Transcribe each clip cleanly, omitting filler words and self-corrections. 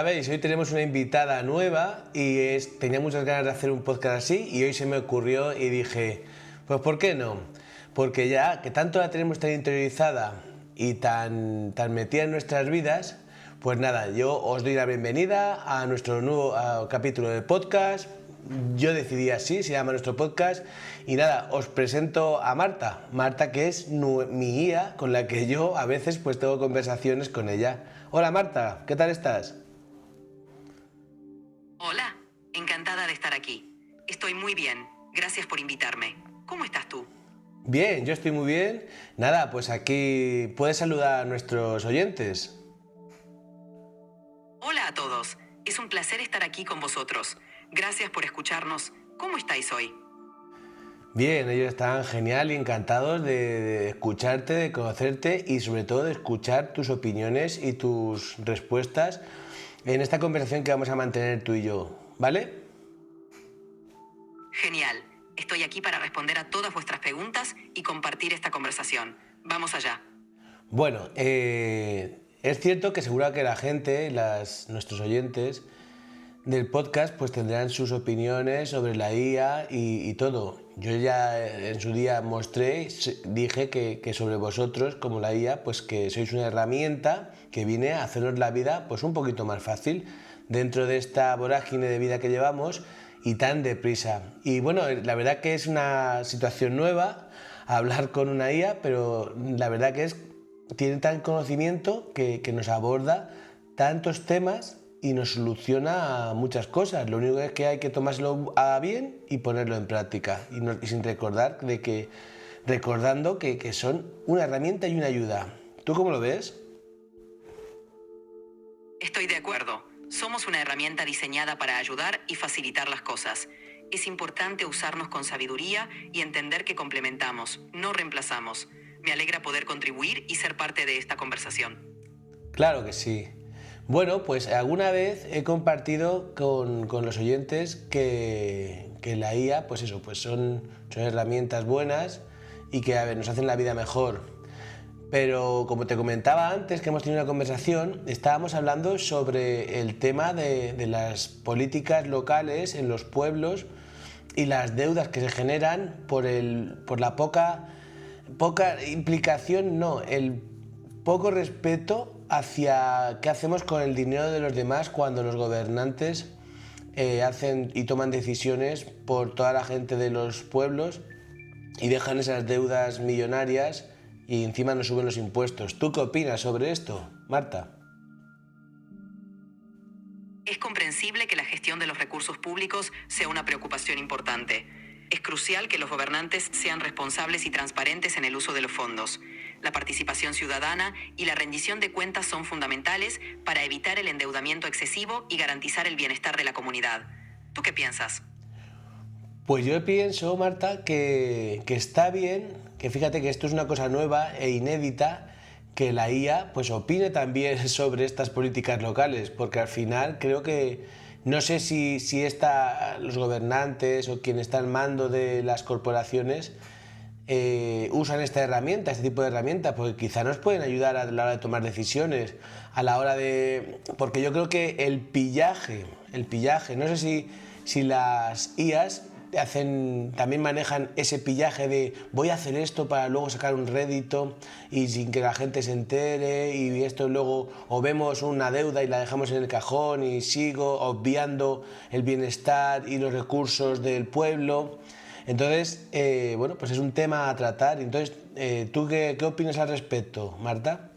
Ya veis, hoy tenemos una invitada nueva y tenía muchas ganas de hacer un podcast así y hoy se me ocurrió y dije, pues ¿por qué no? Porque ya que tanto la tenemos tan interiorizada y tan metida en nuestras vidas, pues nada, yo os doy la bienvenida a nuestro nuevo capítulo del podcast. Yo decidí así, se llama nuestro podcast. Y nada, os presento a Marta. Marta, que es mi guía, con la que yo a veces pues tengo conversaciones con ella. Hola Marta, ¿qué tal estás? Hola, encantada de estar aquí. Estoy muy bien, gracias por invitarme. ¿Cómo estás tú? Bien, yo estoy muy bien. Nada, pues aquí puedes saludar a nuestros oyentes. Hola a todos, es un placer estar aquí con vosotros. Gracias por escucharnos. ¿Cómo estáis hoy? Bien, ellos están genial y encantados de escucharte, de conocerte y sobre todo de escuchar tus opiniones y tus respuestas en esta conversación que vamos a mantener tú y yo, ¿vale? Genial, estoy aquí para responder a todas vuestras preguntas y compartir esta conversación. Vamos allá. Bueno, es cierto que seguro que la gente, nuestros oyentes del podcast, pues tendrán sus opiniones sobre la IA y todo. Yo ya en su día dije que sobre vosotros, como la IA, pues que sois una herramienta que viene a hacernos la vida pues un poquito más fácil dentro de esta vorágine de vida que llevamos y tan deprisa. Y bueno, la verdad que es una situación nueva hablar con una IA, pero la verdad que tiene tan conocimiento que nos aborda tantos temas y nos soluciona muchas cosas. Lo único es que hay que tomárselo a bien y ponerlo en práctica y sin recordando que son una herramienta y una ayuda. ¿Tú cómo lo ves? Estoy de acuerdo. Somos una herramienta diseñada para ayudar y facilitar las cosas. Es importante usarnos con sabiduría y entender que complementamos, no reemplazamos. Me alegra poder contribuir y ser parte de esta conversación. Claro que sí. Bueno, pues alguna vez he compartido con los oyentes que la IA, pues eso, pues son herramientas buenas y que nos hacen la vida mejor. Pero como te comentaba antes que hemos tenido una conversación, estábamos hablando sobre el tema de las políticas locales en los pueblos y las deudas que se generan por la poca implicación, no, el poco respeto hacia qué hacemos con el dinero de los demás cuando los gobernantes hacen y toman decisiones por toda la gente de los pueblos y dejan esas deudas millonarias y encima nos suben los impuestos. ¿Tú qué opinas sobre esto, Marta? Es comprensible que la gestión de los recursos públicos sea una preocupación importante. Es crucial que los gobernantes sean responsables y transparentes en el uso de los fondos. La participación ciudadana y la rendición de cuentas son fundamentales para evitar el endeudamiento excesivo y garantizar el bienestar de la comunidad. ¿Tú qué piensas? Pues yo pienso, Marta, que está bien, que fíjate que esto es una cosa nueva e inédita, que la IA pues opine también sobre estas políticas locales, porque al final creo que no sé si los gobernantes o quien está al mando de las corporaciones usan este tipo de herramientas, porque quizá nos pueden ayudar a la hora de tomar decisiones, porque yo creo que el pillaje, no sé si las IAs también manejan ese pillaje de voy a hacer esto para luego sacar un rédito y sin que la gente se entere y esto luego o vemos una deuda y la dejamos en el cajón y sigo obviando el bienestar y los recursos del pueblo. Entonces, bueno, pues es un tema a tratar. Entonces, ¿tú qué opinas al respecto, Marta?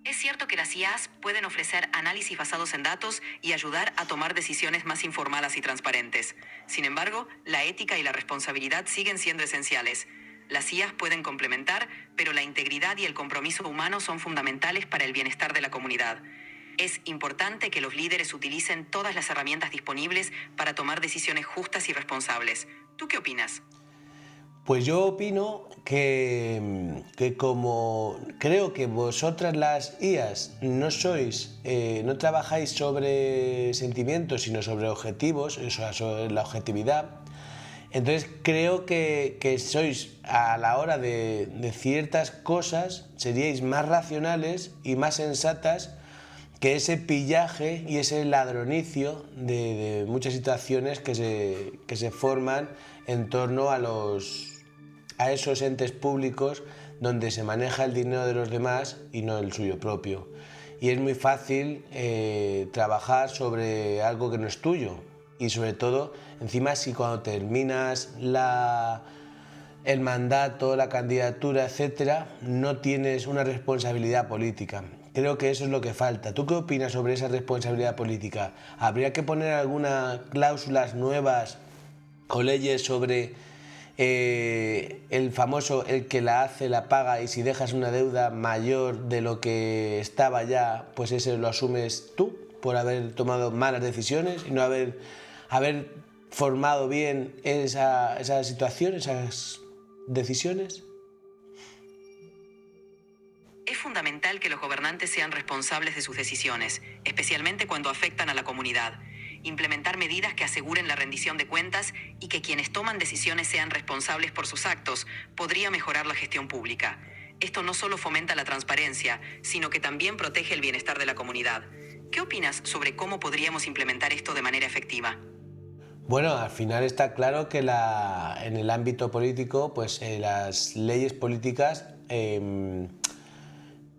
Es cierto que las IAs pueden ofrecer análisis basados en datos y ayudar a tomar decisiones más informadas y transparentes. Sin embargo, la ética y la responsabilidad siguen siendo esenciales. Las IAs pueden complementar, pero la integridad y el compromiso humano son fundamentales para el bienestar de la comunidad. Es importante que los líderes utilicen todas las herramientas disponibles para tomar decisiones justas y responsables. ¿Tú qué opinas? Pues yo opino que como creo que vosotras las IAs no trabajáis sobre sentimientos, sino sobre objetivos, o sea, sobre la objetividad, entonces creo que sois a la hora de ciertas cosas, seríais más racionales y más sensatas que ese pillaje y ese ladronicio de muchas situaciones que se forman en torno a esos entes públicos donde se maneja el dinero de los demás y no el suyo propio. Y es muy fácil trabajar sobre algo que no es tuyo. Y sobre todo, encima, si cuando terminas el mandato, la candidatura, etcétera, no tienes una responsabilidad política. Creo que eso es lo que falta. ¿Tú qué opinas sobre esa responsabilidad política? ¿Habría que poner algunas cláusulas nuevas o leyes sobre el famoso el que la hace la paga, y si dejas una deuda mayor de lo que estaba ya, pues ese lo asumes tú por haber tomado malas decisiones y no haber formado bien esa situación, esas decisiones? Es fundamental que los gobernantes sean responsables de sus decisiones, especialmente cuando afectan a la comunidad. Implementar medidas que aseguren la rendición de cuentas y que quienes toman decisiones sean responsables por sus actos podría mejorar la gestión pública. Esto no solo fomenta la transparencia, sino que también protege el bienestar de la comunidad. ¿Qué opinas sobre cómo podríamos implementar esto de manera efectiva? Bueno, al final está claro que en el ámbito político, pues las leyes políticas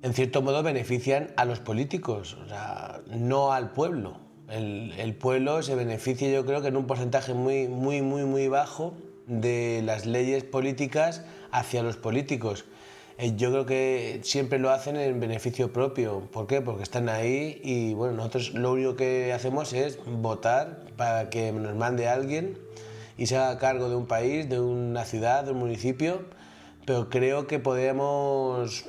en cierto modo benefician a los políticos, o sea, no al pueblo. El pueblo se beneficia, yo creo que en un porcentaje muy bajo de las leyes políticas hacia los políticos. Yo creo que siempre lo hacen en beneficio propio. ¿Por qué? Porque están ahí y bueno, nosotros lo único que hacemos es votar para que nos mande alguien y se haga cargo de un país, de una ciudad, de un municipio, pero creo que podemos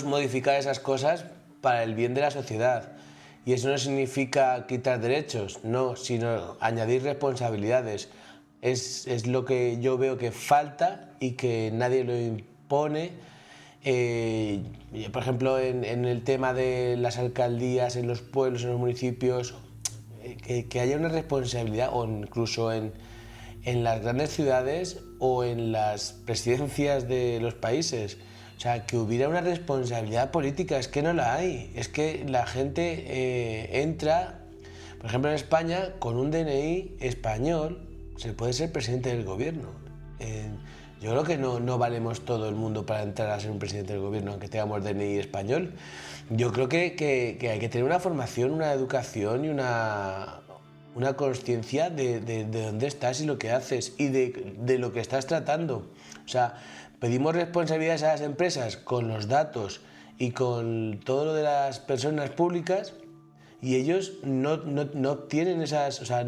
modificar esas cosas para el bien de la sociedad. Y eso no significa quitar derechos, no, sino añadir responsabilidades. Es lo que yo veo que falta y que nadie lo impone. Por ejemplo, en el tema de las alcaldías, en los pueblos, en los municipios, que haya una responsabilidad, o incluso en las grandes ciudades o en las presidencias de los países. O sea, que hubiera una responsabilidad política, es que no la hay. Es que la gente entra, por ejemplo en España, con un DNI español, se puede ser presidente del gobierno. Yo creo que no valemos todo el mundo para entrar a ser un presidente del gobierno, aunque tengamos DNI español. Yo creo que hay que tener una formación, una educación y una consciencia de dónde estás y lo que haces y de lo que estás tratando. O sea, pedimos responsabilidades a las empresas con los datos y con todo lo de las personas públicas, y ellos no tienen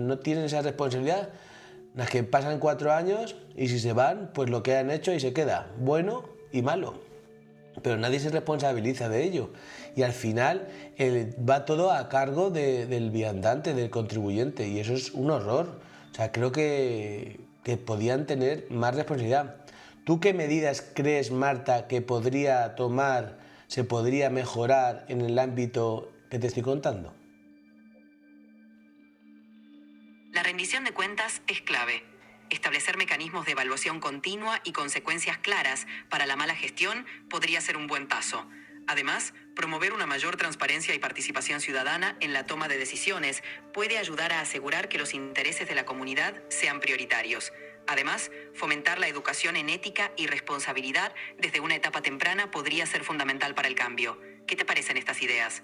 no tienen esa responsabilidad. Las que pasan 4 años y si se van, pues lo que han hecho y se queda, bueno y malo. Pero nadie se responsabiliza de ello. Y al final va todo a cargo del viandante, del contribuyente, y eso es un horror. O sea, creo que podían tener más responsabilidad. ¿Tú qué medidas crees, Marta, que se podría mejorar en el ámbito que te estoy contando? La rendición de cuentas es clave. Establecer mecanismos de evaluación continua y consecuencias claras para la mala gestión podría ser un buen paso. Además, promover una mayor transparencia y participación ciudadana en la toma de decisiones puede ayudar a asegurar que los intereses de la comunidad sean prioritarios. Además, fomentar la educación en ética y responsabilidad desde una etapa temprana podría ser fundamental para el cambio. ¿Qué te parecen estas ideas?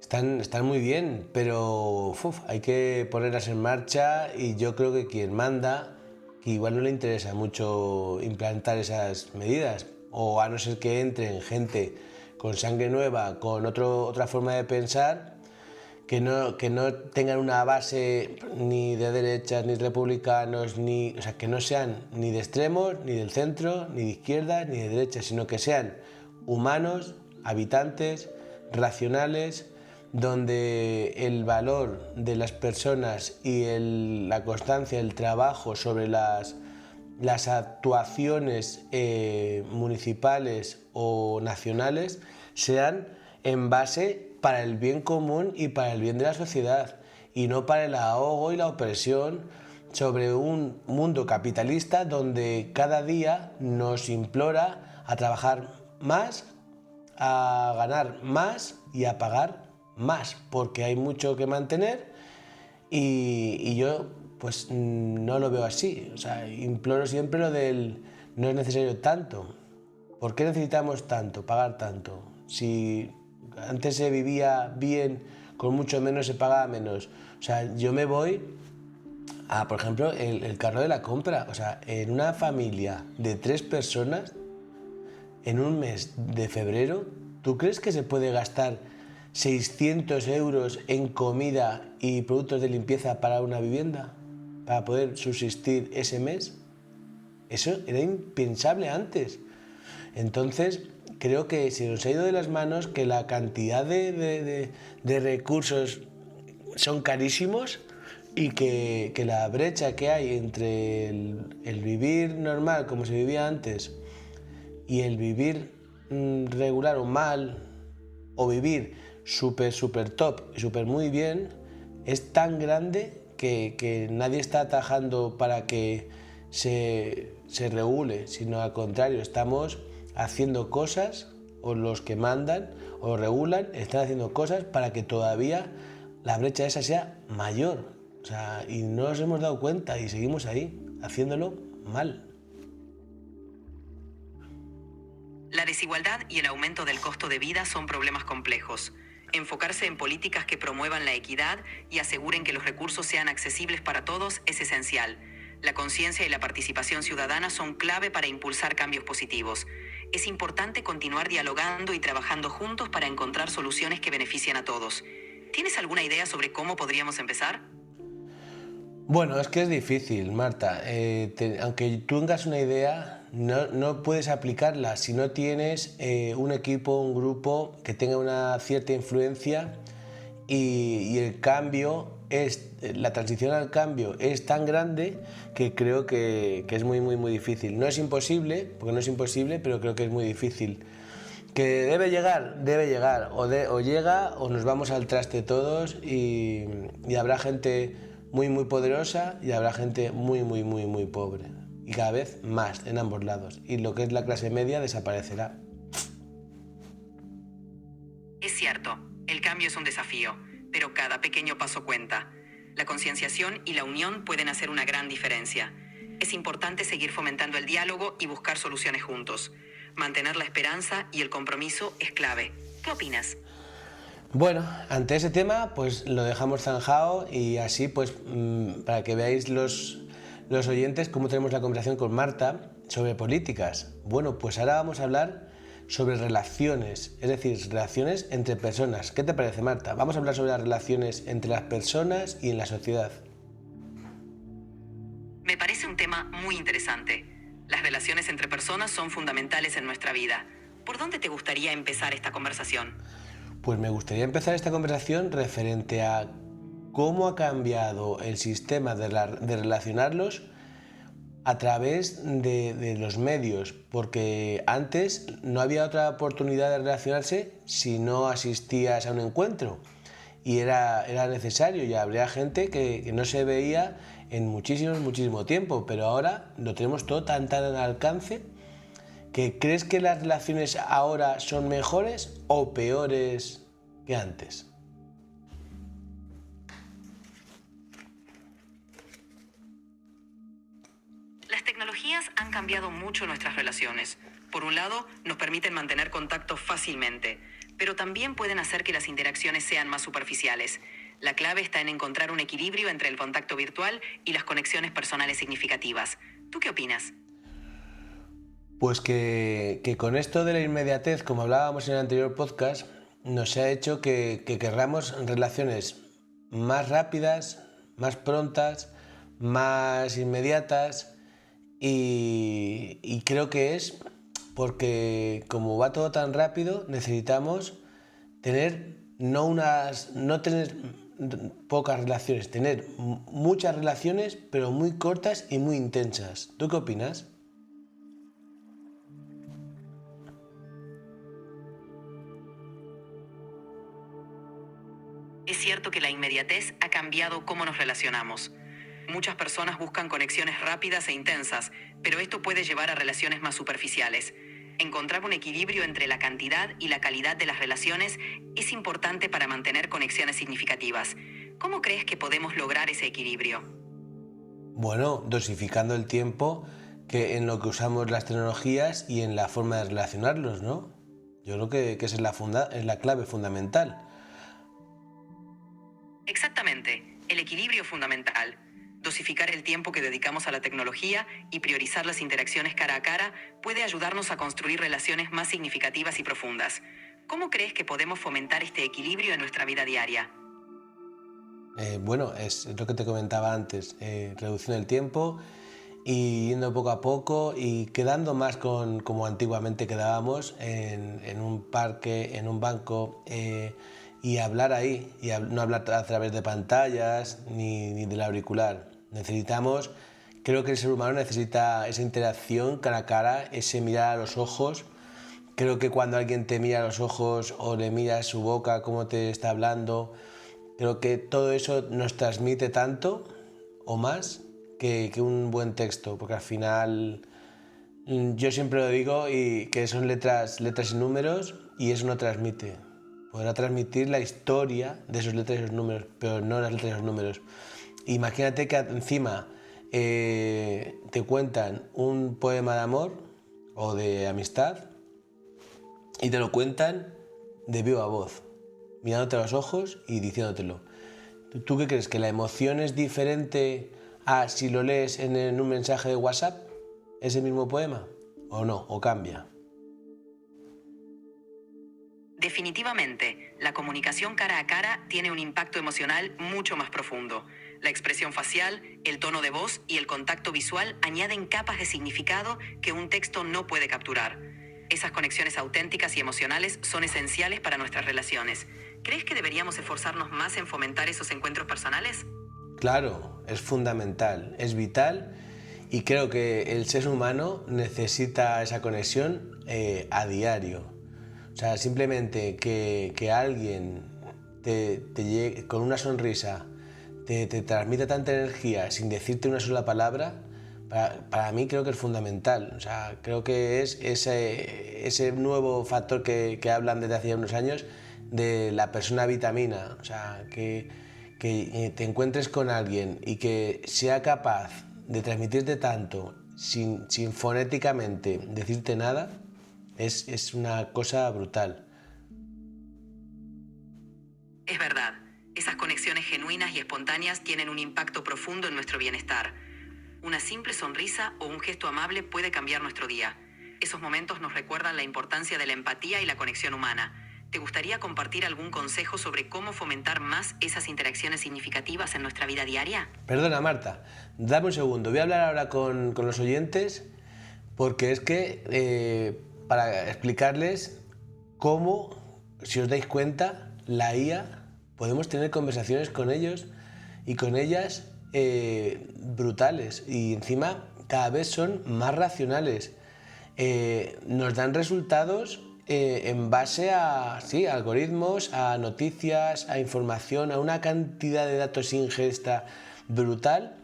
Están muy bien, pero hay que ponerlas en marcha, y yo creo que quien manda, que igual no le interesa mucho implantar esas medidas, o a no ser que entren gente con sangre nueva, con otra forma de pensar, que no tengan una base ni de derechas, ni republicanos, o sea, que no sean ni de extremos, ni del centro, ni de izquierda, ni de derecha, sino que sean humanos, habitantes, racionales, donde el valor de las personas y la constancia, el trabajo sobre las actuaciones municipales o nacionales sean en base para el bien común y para el bien de la sociedad, y no para el ahogo y la opresión sobre un mundo capitalista donde cada día nos implora a trabajar más a ganar más y a pagar más, porque hay mucho que mantener y yo pues no lo veo así. O sea, imploro siempre lo del no es necesario tanto. ¿Por qué necesitamos tanto, pagar tanto? Si antes se vivía bien, con mucho menos se pagaba menos. O sea, yo me voy a, por ejemplo, el carro de la compra. O sea, en una familia de 3 personas, en un mes de febrero, ¿tú crees que se puede gastar 600 euros en comida y productos de limpieza para una vivienda? Para poder subsistir ese mes. Eso era impensable antes. Entonces, creo que se nos ha ido de las manos, que la cantidad de recursos son carísimos y que la brecha que hay entre el vivir normal, como se vivía antes, y el vivir regular o mal, o vivir súper top y súper muy bien, es tan grande que nadie está atajando para que se regule, sino al contrario, estamos haciendo cosas, o los que mandan o regulan están haciendo cosas para que todavía la brecha esa sea mayor. O sea, y no nos hemos dado cuenta y seguimos ahí, haciéndolo mal. La desigualdad y el aumento del costo de vida son problemas complejos. Enfocarse en políticas que promuevan la equidad y aseguren que los recursos sean accesibles para todos es esencial. La conciencia y la participación ciudadana son clave para impulsar cambios positivos. Es importante continuar dialogando y trabajando juntos para encontrar soluciones que beneficien a todos. ¿Tienes alguna idea sobre cómo podríamos empezar? Bueno, es que es difícil, Marta. Aunque tú tengas una idea, no puedes aplicarla si no tienes un equipo, un grupo que tenga una cierta influencia y el cambio la transición al cambio es tan grande que creo que es muy difícil. No es imposible, porque no es imposible, pero creo que es muy difícil. Que debe llegar, o llega o nos vamos al traste todos y habrá gente muy poderosa y habrá gente muy pobre. Y cada vez más en ambos lados. Y lo que es la clase media desaparecerá. Es cierto, el cambio es un desafío, pero cada pequeño paso cuenta. La concienciación y la unión pueden hacer una gran diferencia. Es importante seguir fomentando el diálogo y buscar soluciones juntos. Mantener la esperanza y el compromiso es clave. ¿Qué opinas? Bueno, ante ese tema pues lo dejamos zanjado y así pues para que veáis los oyentes cómo tenemos la conversación con Marta sobre políticas. Bueno, pues ahora vamos a hablar sobre relaciones, es decir, relaciones entre personas. ¿Qué te parece, Marta? Vamos a hablar sobre las relaciones entre las personas y en la sociedad. Me parece un tema muy interesante. Las relaciones entre personas son fundamentales en nuestra vida. ¿Por dónde te gustaría empezar esta conversación? Pues me gustaría empezar esta conversación referente a cómo ha cambiado el sistema de relacionarlos a través de los medios, porque antes no había otra oportunidad de relacionarse si no asistías a un encuentro y era necesario, y habría gente que no se veía en muchísimo tiempo, pero ahora lo tenemos todo tan al alcance. ¿Que crees que las relaciones ahora son mejores o peores que antes? Las tecnologías han cambiado mucho nuestras relaciones. Por un lado, nos permiten mantener contacto fácilmente, pero también pueden hacer que las interacciones sean más superficiales. La clave está en encontrar un equilibrio entre el contacto virtual y las conexiones personales significativas. ¿Tú qué opinas? Pues que con esto de la inmediatez, como hablábamos en el anterior podcast, nos ha hecho que querramos relaciones más rápidas, más prontas, más inmediatas y creo que es porque como va todo tan rápido necesitamos tener no tener pocas relaciones, tener muchas relaciones pero muy cortas y muy intensas. ¿Tú qué opinas? Es cierto que la inmediatez ha cambiado cómo nos relacionamos. Muchas personas buscan conexiones rápidas e intensas, pero esto puede llevar a relaciones más superficiales. encontrar un equilibrio entre la cantidad y la calidad de las relaciones es importante para mantener conexiones significativas. ¿Cómo crees que podemos lograr ese equilibrio? Bueno, dosificando el tiempo en lo que usamos las tecnologías y en la forma de relacionarlos, ¿no? Yo creo que esa es la clave fundamental. Exactamente, el equilibrio fundamental. Dosificar el tiempo que dedicamos a la tecnología y priorizar las interacciones cara a cara puede ayudarnos a construir relaciones más significativas y profundas. ¿Cómo crees que podemos fomentar este equilibrio en nuestra vida diaria? Bueno, es lo que te comentaba antes, reduciendo el tiempo y yendo poco a poco y quedando más como antiguamente quedábamos en un parque, en un banco, y hablar ahí, y no hablar a través de pantallas ni del auricular. Creo que el ser humano necesita esa interacción cara a cara, ese mirar a los ojos. Creo que cuando alguien te mira a los ojos o le miras su boca, cómo te está hablando, creo que todo eso nos transmite tanto o más que un buen texto, porque al final yo siempre lo digo y que son letras y números y eso no transmite. Podrá transmitir la historia de esos letras y esos números, pero no las letras y los números. Imagínate que encima te cuentan un poema de amor o de amistad y te lo cuentan de viva voz, mirándote a los ojos y diciéndotelo. ¿Tú qué crees? ¿Que la emoción es diferente a si lo lees en un mensaje de WhatsApp, ese mismo poema? ¿O no? ¿O cambia? Definitivamente, la comunicación cara a cara tiene un impacto emocional mucho más profundo. La expresión facial, el tono de voz y el contacto visual añaden capas de significado que un texto no puede capturar. Esas conexiones auténticas y emocionales son esenciales para nuestras relaciones. ¿Crees que deberíamos esforzarnos más en fomentar esos encuentros personales? Claro, es fundamental, es vital y creo que el ser humano necesita esa conexión a diario. O sea, simplemente que alguien te llegue con una sonrisa, te transmita tanta energía sin decirte una sola palabra, para mí creo que es fundamental. O sea, creo que es ese nuevo factor que hablan desde hace unos años de la persona vitamina. O sea, que te encuentres con alguien y que sea capaz de transmitirte tanto sin fonéticamente decirte nada, es una cosa brutal. Es verdad, esas conexiones genuinas y espontáneas tienen un impacto profundo en nuestro bienestar. Una simple sonrisa o un gesto amable puede cambiar nuestro día. Esos momentos nos recuerdan la importancia de la empatía y la conexión humana. ¿Te gustaría compartir algún consejo sobre cómo fomentar más esas interacciones significativas en nuestra vida diaria? Perdona, Marta, dame un segundo. Voy a hablar ahora con los oyentes porque es que para explicarles cómo, si os dais cuenta, la IA, podemos tener conversaciones con ellos y con ellas brutales y encima cada vez son más racionales. Nos dan resultados en base a algoritmos, a noticias, a información, a una cantidad de datos ingesta brutal,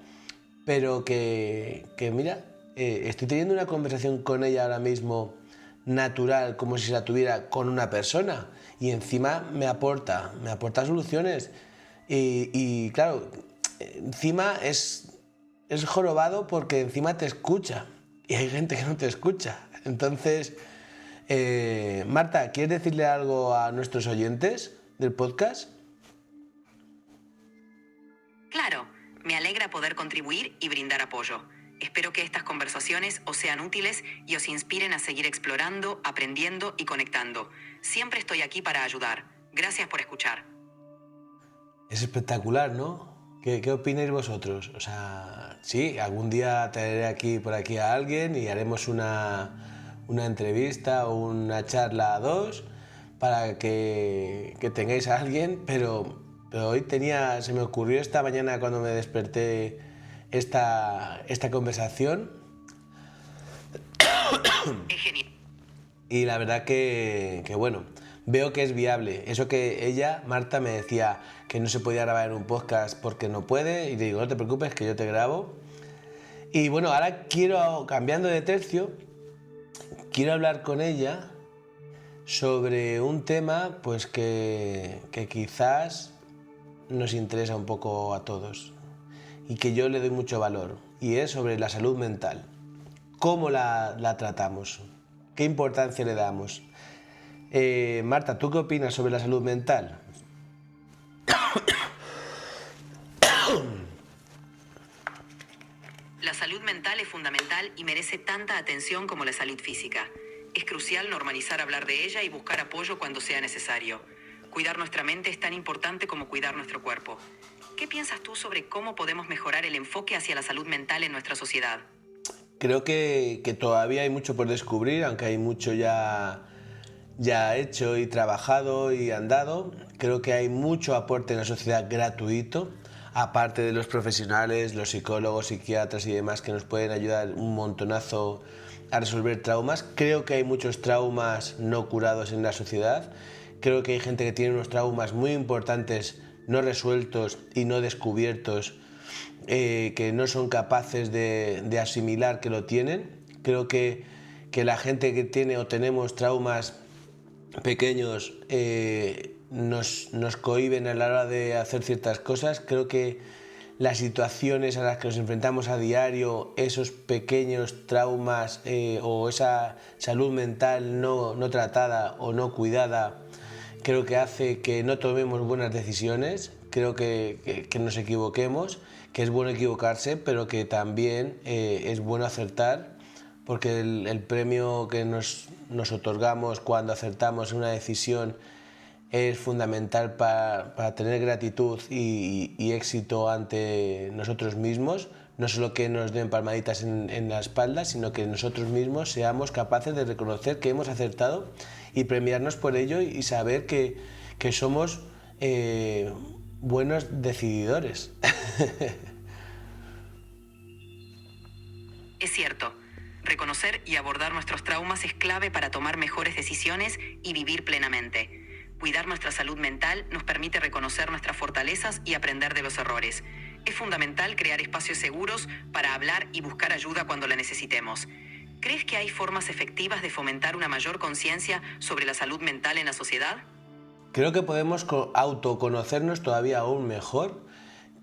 pero que mira, estoy teniendo una conversación con ella ahora mismo natural, como si la tuviera con una persona, y encima me aporta soluciones y claro, encima es jorobado porque encima te escucha y hay gente que no te escucha. Entonces, Marta, ¿quieres decirle algo a nuestros oyentes del podcast? Claro, me alegra poder contribuir y brindar apoyo. Espero que estas conversaciones os sean útiles y os inspiren a seguir explorando, aprendiendo y conectando. Siempre estoy aquí para ayudar. Gracias por escuchar. Es espectacular, ¿no? ¿Qué opináis vosotros? O sea, sí, algún día traeré por aquí a alguien y haremos una entrevista o una charla a dos para que tengáis a alguien, pero hoy se me ocurrió esta mañana cuando me desperté esta conversación Es genial. y la verdad que bueno, veo que es viable. Eso que ella, Marta, me decía que no se podía grabar en un podcast porque no puede, y le digo, no te preocupes, que yo te grabo. Y bueno, ahora cambiando de tercio, quiero hablar con ella sobre un tema pues que quizás nos interesa un poco a todos y que yo le doy mucho valor, y es sobre la salud mental. ¿Cómo la tratamos? ¿Qué importancia le damos? Marta, ¿tú qué opinas sobre la salud mental? La salud mental es fundamental y merece tanta atención como la salud física. Es crucial normalizar hablar de ella y buscar apoyo cuando sea necesario. Cuidar nuestra mente es tan importante como cuidar nuestro cuerpo. ¿Qué piensas tú sobre cómo podemos mejorar el enfoque hacia la salud mental en nuestra sociedad? Creo que todavía hay mucho por descubrir, aunque hay mucho ya hecho y trabajado y andado. Creo que hay mucho aporte en la sociedad gratuito, aparte de los profesionales, los psicólogos, psiquiatras y demás que nos pueden ayudar un montonazo a resolver traumas. Creo que hay muchos traumas no curados en la sociedad. Creo que hay gente que tiene unos traumas muy importantes no resueltos y no descubiertos, que no son capaces de asimilar que lo tienen. Creo que la gente que tiene o tenemos traumas pequeños nos cohíben a la hora de hacer ciertas cosas. Creo que las situaciones a las que nos enfrentamos a diario, esos pequeños traumas o esa salud mental no tratada o no cuidada, creo que hace que no tomemos buenas decisiones. Creo que nos equivoquemos, que es bueno equivocarse, pero que también es bueno acertar, porque el premio que nos otorgamos cuando acertamos una decisión es fundamental para tener gratitud y éxito ante nosotros mismos. No solo que nos den palmaditas en la espalda, sino que nosotros mismos seamos capaces de reconocer que hemos acertado y premiarnos por ello, y saber que somos buenos decididores. Es cierto. Reconocer y abordar nuestros traumas es clave para tomar mejores decisiones y vivir plenamente. Cuidar nuestra salud mental nos permite reconocer nuestras fortalezas y aprender de los errores. Es fundamental crear espacios seguros para hablar y buscar ayuda cuando la necesitemos. ¿Crees que hay formas efectivas de fomentar una mayor conciencia sobre la salud mental en la sociedad? Creo que podemos autoconocernos todavía aún mejor,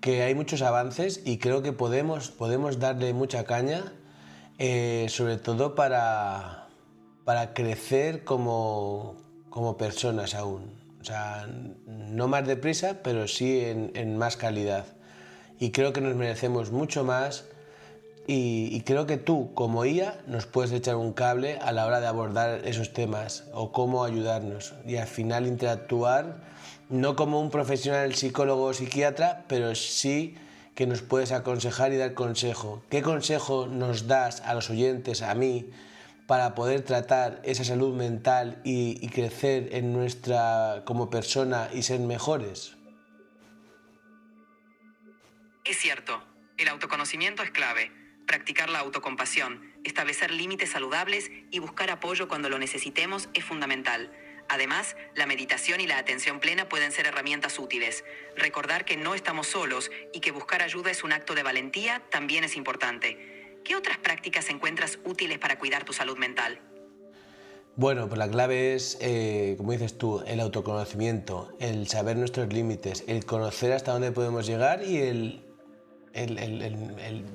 que hay muchos avances, y creo que podemos darle mucha caña, sobre todo para crecer como personas aún. O sea, no más deprisa, pero sí en más calidad. Y creo que nos merecemos mucho más, y creo que tú, como IA, nos puedes echar un cable a la hora de abordar esos temas o cómo ayudarnos, y al final interactuar no como un profesional psicólogo o psiquiatra, pero sí que nos puedes aconsejar y dar consejo. ¿Qué consejo nos das a los oyentes, a mí, para poder tratar esa salud mental y crecer en como persona y ser mejores? Es cierto, el autoconocimiento es clave. Practicar la autocompasión, establecer límites saludables y buscar apoyo cuando lo necesitemos es fundamental. Además, la meditación y la atención plena pueden ser herramientas útiles. Recordar que no estamos solos y que buscar ayuda es un acto de valentía también es importante. ¿Qué otras prácticas encuentras útiles para cuidar tu salud mental? Bueno, pues la clave es, como dices tú, el autoconocimiento, el saber nuestros límites, el conocer hasta dónde podemos llegar, y el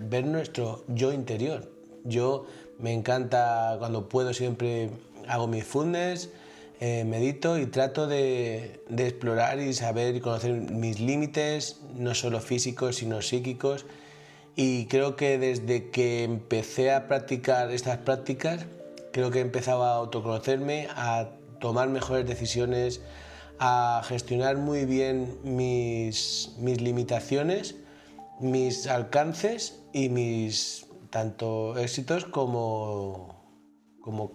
ver nuestro yo interior. Yo me encanta, cuando puedo, siempre hago mindfulness, medito y trato de explorar y saber y conocer mis límites, no solo físicos sino psíquicos. Y creo que desde que empecé a practicar estas prácticas, creo que he empezado a autoconocerme, a tomar mejores decisiones, a gestionar muy bien mis limitaciones, mis alcances y mis tanto éxitos como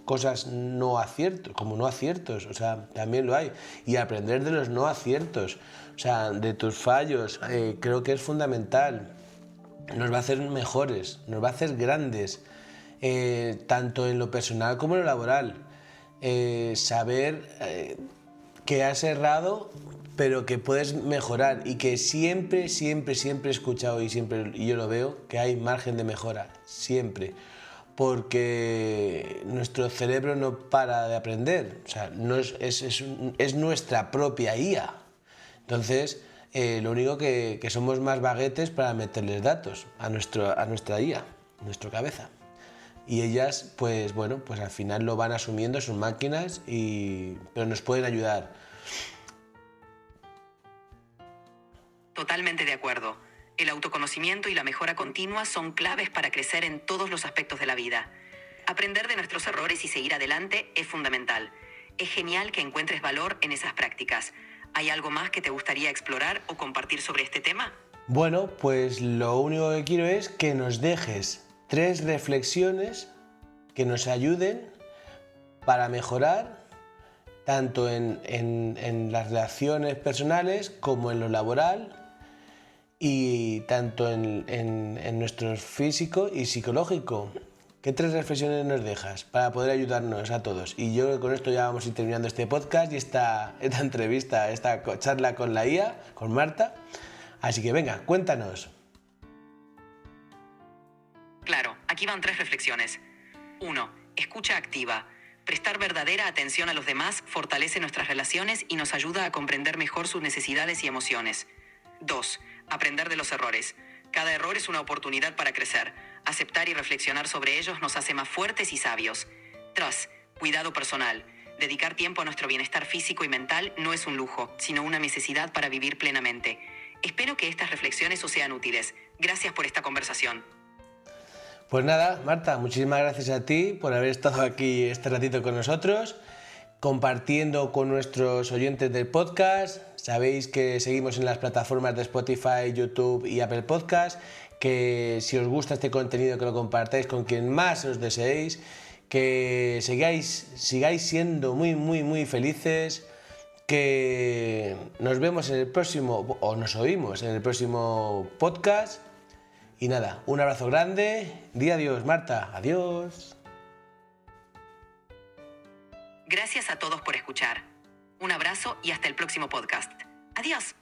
cosas no aciertos, o sea, también lo hay, y aprender de los no aciertos, o sea, de tus fallos. Creo que es fundamental, nos va a hacer mejores, nos va a hacer grandes, tanto en lo personal como en lo laboral. Saber que has errado, pero que puedes mejorar, y que siempre he escuchado, y yo lo veo, que hay margen de mejora, siempre. porque nuestro cerebro no para de aprender, o sea, no es nuestra propia IA. Entonces, lo único que somos más baguetes para meterles datos a nuestra IA, a nuestra cabeza. Y ellas, pues bueno, pues al final lo van asumiendo, son máquinas, pero nos pueden ayudar. Totalmente de acuerdo. El autoconocimiento y la mejora continua son claves para crecer en todos los aspectos de la vida. Aprender de nuestros errores y seguir adelante es fundamental. Es genial que encuentres valor en esas prácticas. ¿Hay algo más que te gustaría explorar o compartir sobre este tema? Bueno, pues lo único que quiero es que nos dejes 3 reflexiones que nos ayuden para mejorar tanto en las relaciones personales como en lo laboral, y tanto en nuestro físico y psicológico. ¿Qué 3 reflexiones nos dejas para poder ayudarnos a todos? Y yo con esto ya vamos a ir terminando este podcast y esta entrevista, esta charla con la IA, con Marta. Así que venga, cuéntanos. Claro, aquí van 3 reflexiones. 1. Escucha activa. Prestar verdadera atención a los demás fortalece nuestras relaciones y nos ayuda a comprender mejor sus necesidades y emociones. 2. Aprender de los errores. Cada error es una oportunidad para crecer. Aceptar y reflexionar sobre ellos nos hace más fuertes y sabios. 3. Cuidado personal. Dedicar tiempo a nuestro bienestar físico y mental no es un lujo, sino una necesidad para vivir plenamente. Espero que estas reflexiones os sean útiles. Gracias por esta conversación. Pues nada, Marta, muchísimas gracias a ti por haber estado aquí este ratito con nosotros, compartiendo con nuestros oyentes del podcast. Sabéis que seguimos en las plataformas de Spotify, YouTube y Apple Podcast, que si os gusta este contenido que lo compartáis con quien más os deseéis, que sigáis siendo muy felices, que nos vemos en el próximo, o nos oímos en el próximo podcast. Y nada, un abrazo grande, di adiós, Marta, adiós. Gracias a todos por escuchar. Un abrazo y hasta el próximo podcast. Adiós.